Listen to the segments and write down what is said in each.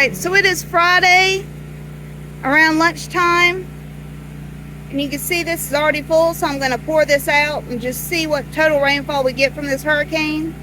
right, so it is Friday around lunchtime, and you can see this is already full, so I'm going to pour this out and just see what total rainfall we get from this hurricane.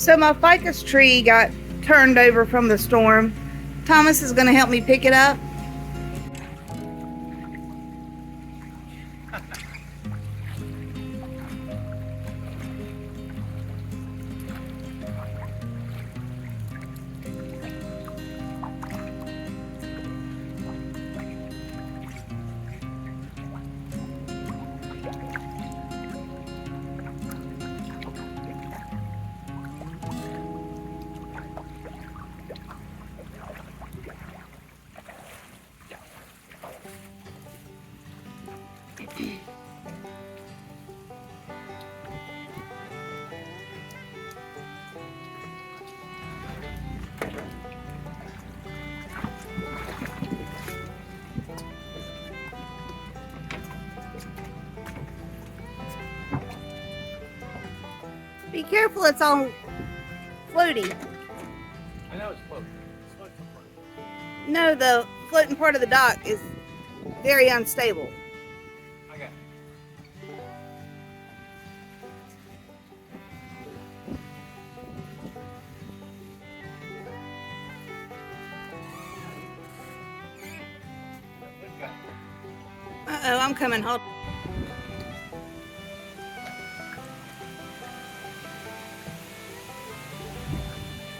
So my ficus tree got turned over from the storm. Thomas is going to help me pick it up. Be careful, it's all floaty. I know it's floating. It's floating. No, the floating part of the dock is very unstable. I got it. Uh-oh, I'm coming. Hold.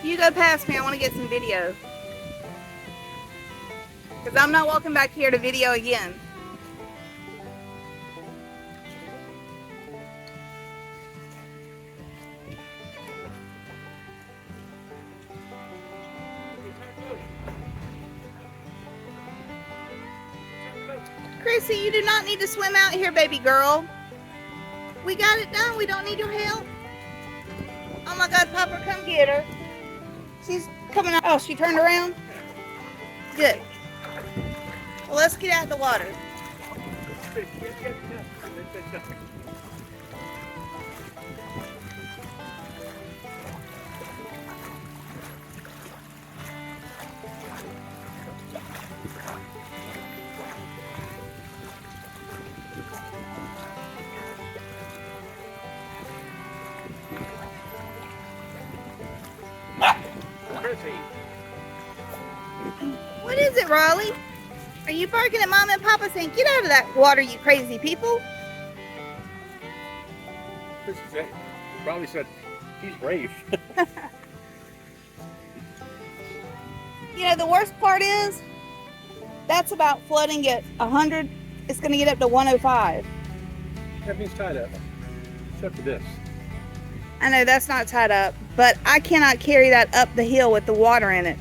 You go past me. I want to get some video. Because I'm not walking back here to video again. Chrissy, you do not need to swim out here, baby girl. We got it done. We don't need your help. Oh my God, Papa, come get her. She's coming out. Oh, she turned around? Good. Well, let's get out of the water. What is it, Raleigh? Are you barking at Mom and Papa saying, get out of that water, you crazy people? This is it. Probably said, he's brave. You know, the worst part is, that's about flooding at 100. It's going to get up to 105. Everything's tied up. Except for this. I know that's not tied up, but I cannot carry that up the hill with the water in it.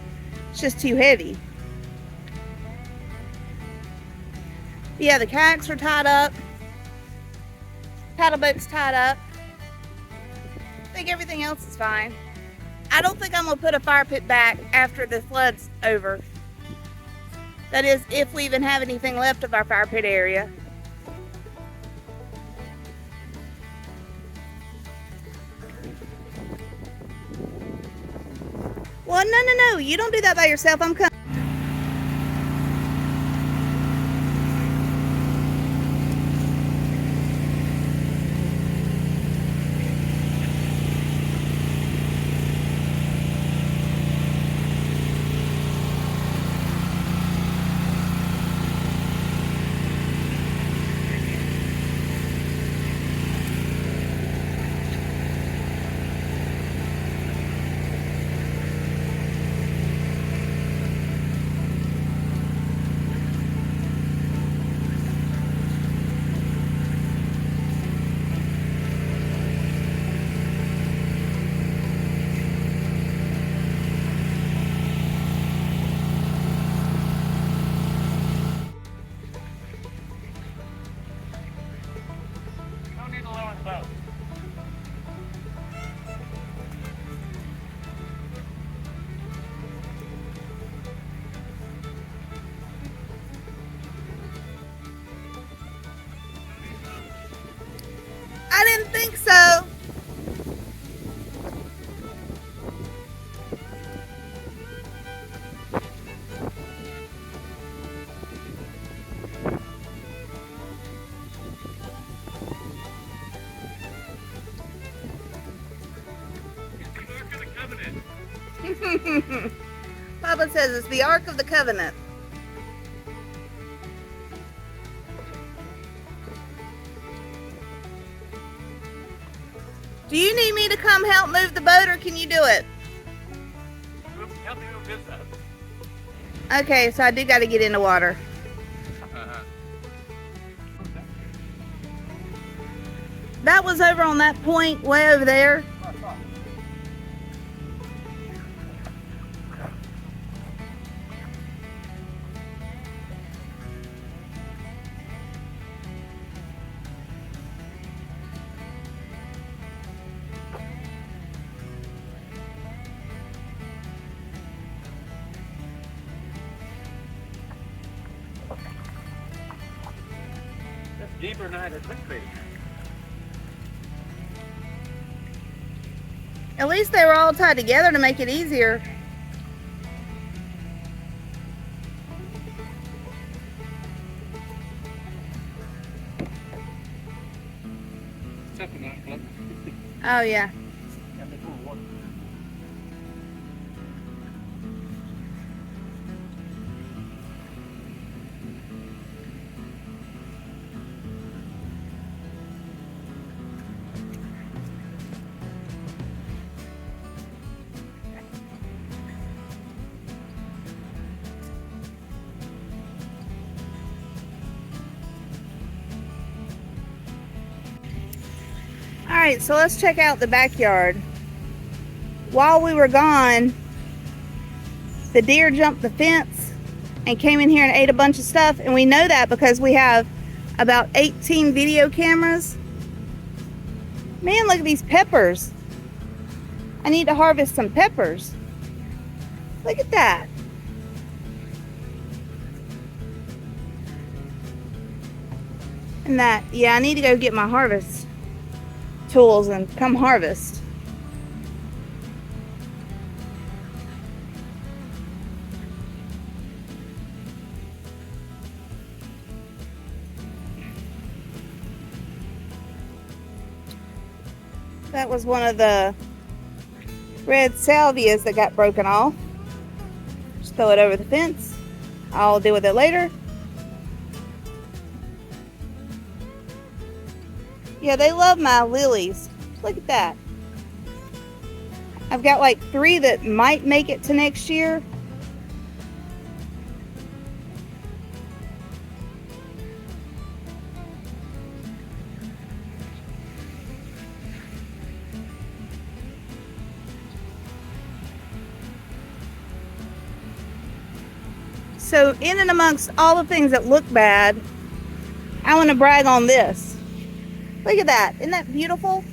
It's just too heavy. Yeah, the kayaks are tied up. Paddle boat's tied up. I think everything else is fine. I don't think I'm going to put a fire pit back after the flood's over. That is, if we even have anything left of our fire pit area. Well, no. You don't do that by yourself. I'm coming. Papa says it's the Ark of the Covenant. Do you need me to come help move the boat, or can you do it? Help me move this up. Okay, so I do got to get in the water. That was over on that point way over there. That's deeper than I had anticipated. At least they were all tied together to make it easier. Oh yeah. Alright, so let's check out the backyard. While we were gone, the deer jumped the fence and came in here and ate a bunch of stuff, and we know that because we have about 18 video cameras. Man, look at these peppers. I need to harvest some peppers. Look at that. And that, yeah, I need to go get my harvest tools and come harvest. That was one of the red salvias that got broken off. Just throw it over the fence. I'll deal with it later. Yeah, they love my lilies. Look at that. I've got like 3 that might make it to next year. So in and amongst all the things that look bad, I want to brag on this. Look at that. Isn't that beautiful?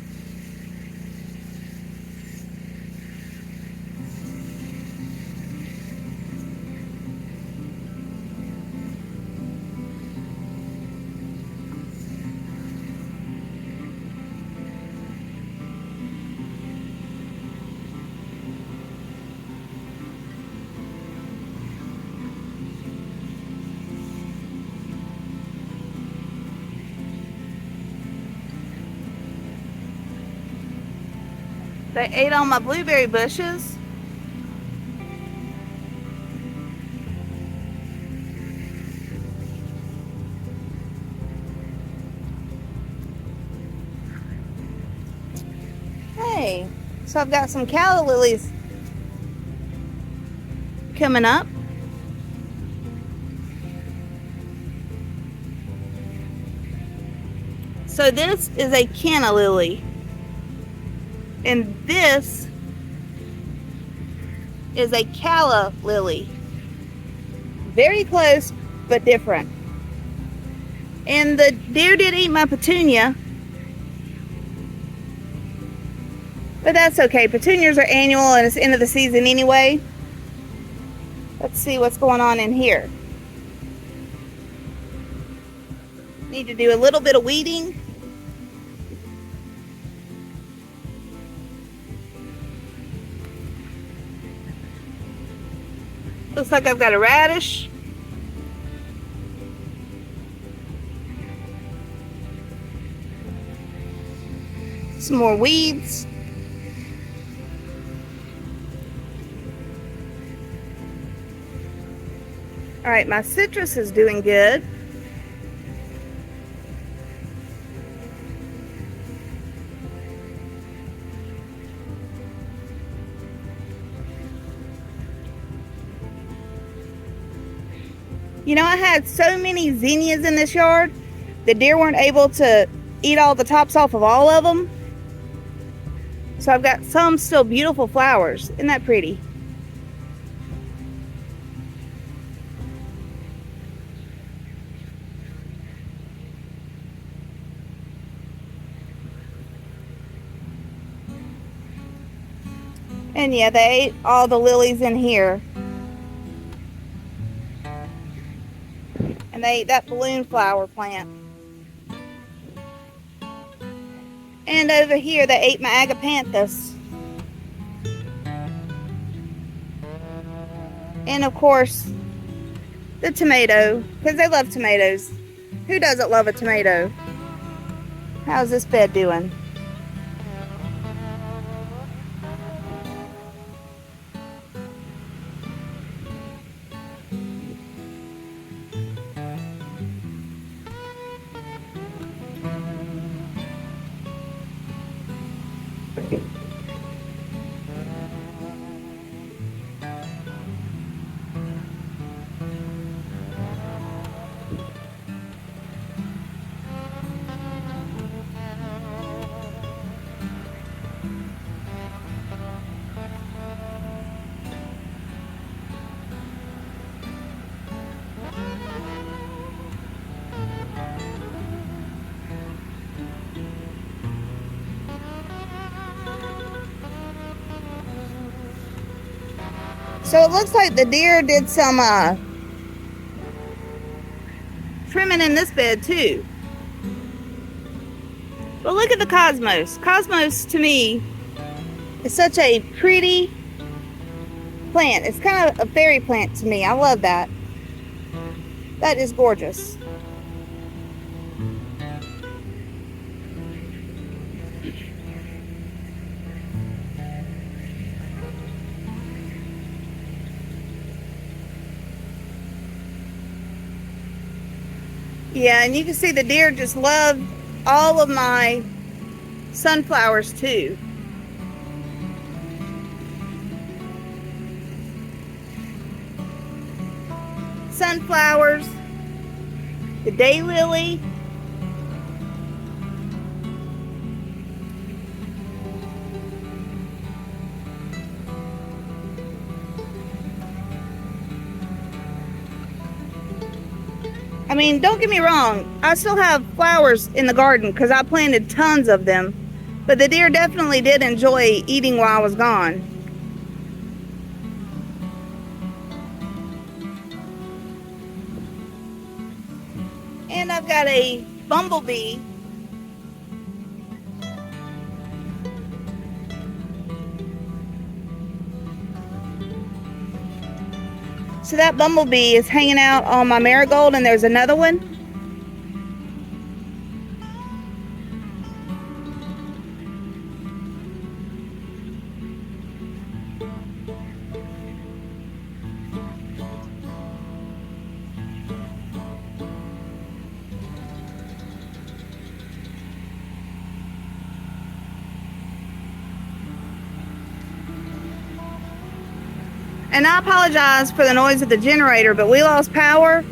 They ate all my blueberry bushes. Hey, so I've got some calla lilies coming up. So this is a canna lily. And this is a calla lily. Very close, but different. And the deer did eat my petunia. But that's okay. Petunias are annual and it's the end of the season anyway. Let's see what's going on in here. Need to do a little bit of weeding. Looks like I've got a radish. Some more weeds. All right, my citrus is doing good. You know, I had so many zinnias in this yard, the deer weren't able to eat all the tops off of all of them. So I've got some still beautiful flowers. Isn't that pretty? And yeah, they ate all the lilies in here. And they ate that balloon flower plant. And over here, they ate my agapanthus. And of course, the tomato, because they love tomatoes. Who doesn't love a tomato? How's this bed doing? So it looks like the deer did some trimming in this bed too. But look at the cosmos. Cosmos to me is such a pretty plant. It's kind of a fairy plant to me. I love that. That is gorgeous. Yeah, and you can see the deer just love all of my sunflowers too. Sunflowers, the daylily. I mean, don't get me wrong, I still have flowers in the garden because I planted tons of them, but the deer definitely did enjoy eating while I was gone. And I've got a bumblebee. So that bumblebee is hanging out on my marigold, and there's another one. And I apologize for the noise of the generator, but we lost power.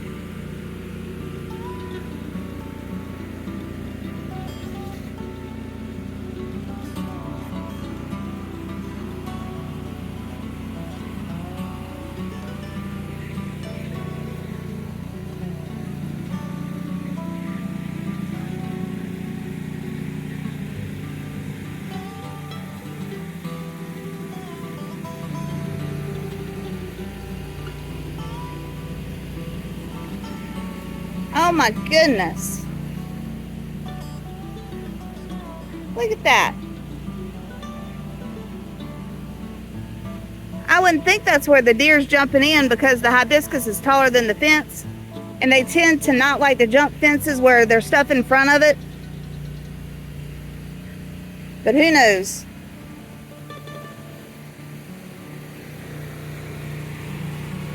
Oh my goodness. Look at that. I wouldn't think that's where the deer's jumping in because the hibiscus is taller than the fence, and they tend to not like to jump fences where there's stuff in front of it. But who knows?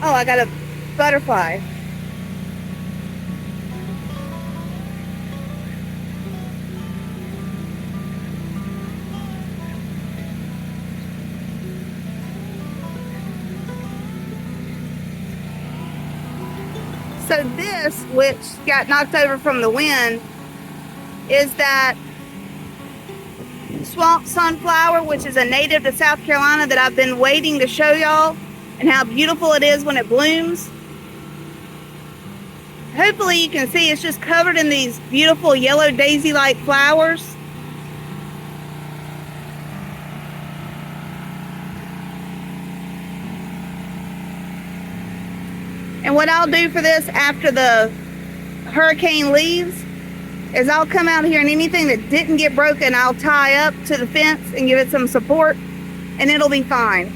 Oh, I gotta butterfly. So this, which got knocked over from the wind, is that swamp sunflower, which is a native to South Carolina that I've been waiting to show y'all, and how beautiful it is when it blooms. Hopefully you can see it's just covered in these beautiful yellow daisy-like flowers. And what I'll do for this after the hurricane leaves is I'll come out here, and anything that didn't get broken I'll tie up to the fence and give it some support, and it'll be fine.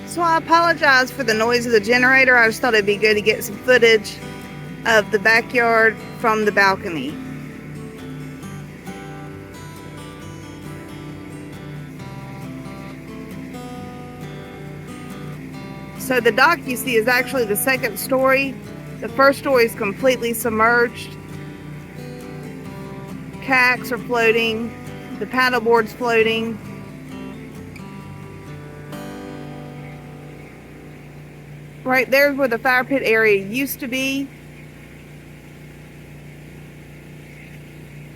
So I apologize for the noise of the generator. I just thought it'd be good to get some footage of the backyard from the balcony. So the dock you see is actually the second story. The first story is completely submerged. Kayaks are floating. The paddleboard's floating. Right there's where the fire pit area used to be.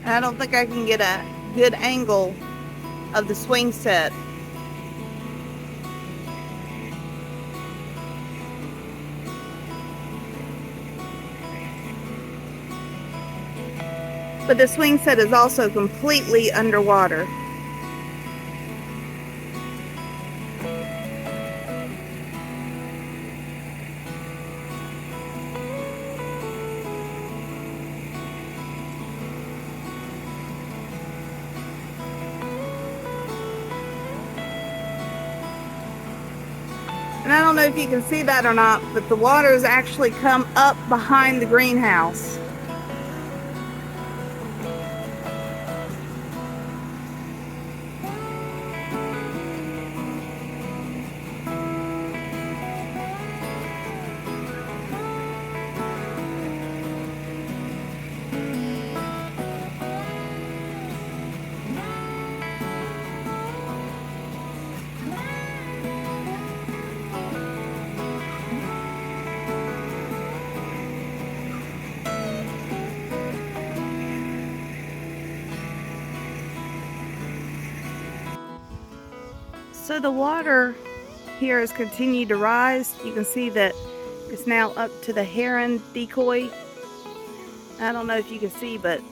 I don't think I can get a good angle of the swing set. But the swing set is also completely underwater. And I don't know if you can see that or not, but the water has actually come up behind the greenhouse. So the water here has continued to rise. You can see that it's now up to the heron decoy. I don't know if you can see, but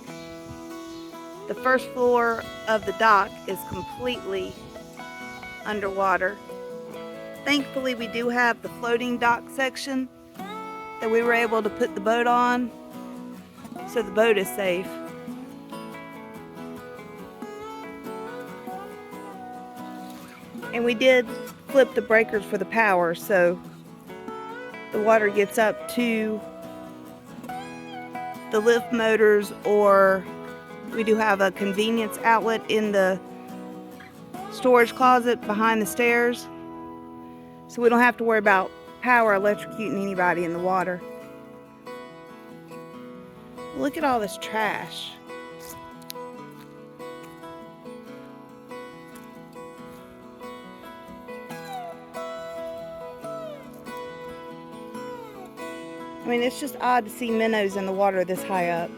the first floor of the dock is completely underwater. Thankfully, we do have the floating dock section that we were able to put the boat on, so the boat is safe. And we did flip the breakers for the power, so the water gets up to the lift motors, or we do have a convenience outlet in the storage closet behind the stairs, so we don't have to worry about power electrocuting anybody in the water. Look at all this trash. I mean, it's just odd to see minnows in the water this high up.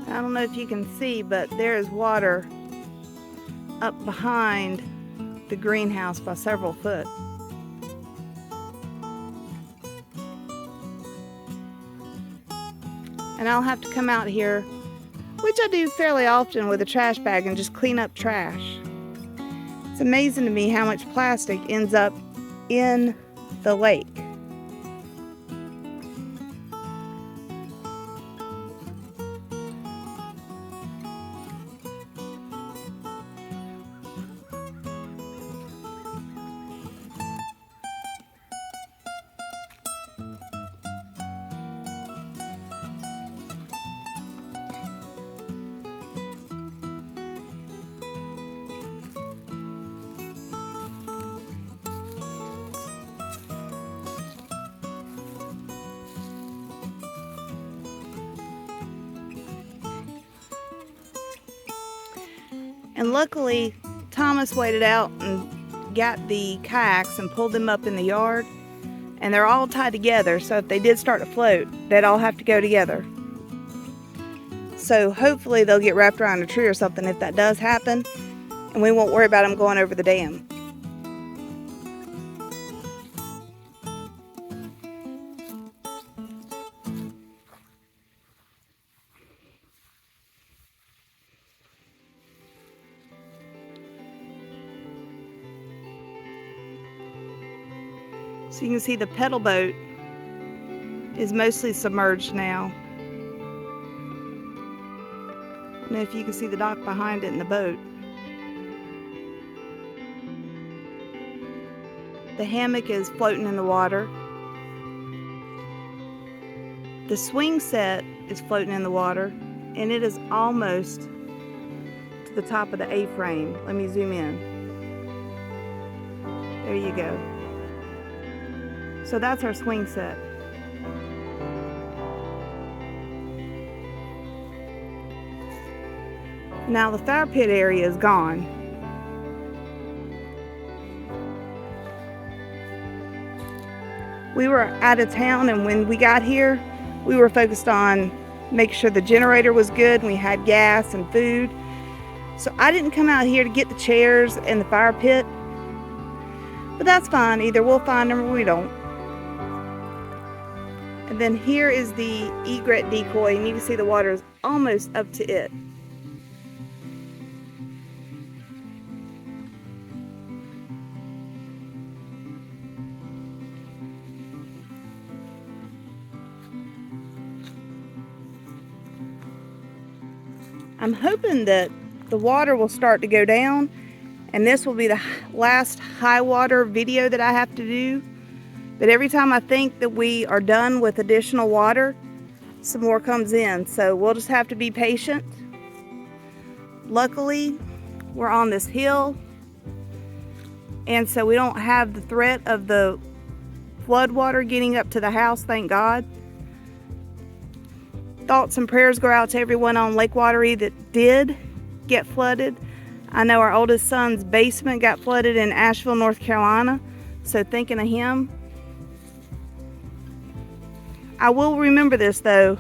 I don't know if you can see, but there is water up behind the greenhouse by several foot. And I'll have to come out here, which I do fairly often, with a trash bag and just clean up trash. It's amazing to me how much plastic ends up in the lake. And luckily, Thomas waited out and got the kayaks and pulled them up in the yard. And they're all tied together, so if they did start to float, they'd all have to go together. So hopefully they'll get wrapped around a tree or something if that does happen, and we won't worry about them going over the dam. So you can see the pedal boat is mostly submerged now. I don't know if you can see the dock behind it and the boat. The hammock is floating in the water. The swing set is floating in the water, and it is almost to the top of the A-frame. Let me zoom in. There you go. So that's our swing set. Now the fire pit area is gone. We were out of town, and when we got here, we were focused on making sure the generator was good and we had gas and food. So I didn't come out here to get the chairs and the fire pit, but that's fine. Either we'll find them or we don't. And then here is the egret decoy, and you can see the water is almost up to it. I'm hoping that the water will start to go down, and this will be the last high water video that I have to do. But every time I think that we are done with additional water, some more comes in. So we'll just have to be patient. Luckily, we're on this hill, and so we don't have the threat of the flood water getting up to the house, thank God. Thoughts and prayers go out to everyone on Lake Wateree that did get flooded. I know our oldest son's basement got flooded in Asheville, North Carolina, so thinking of him. I will remember this though.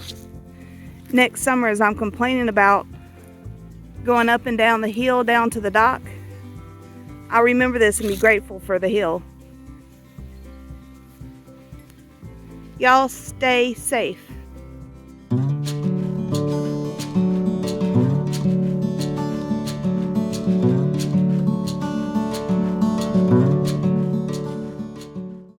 next summer as I'm complaining about going up and down the hill down to the dock, I'll remember this and be grateful for the hill. Y'all stay safe.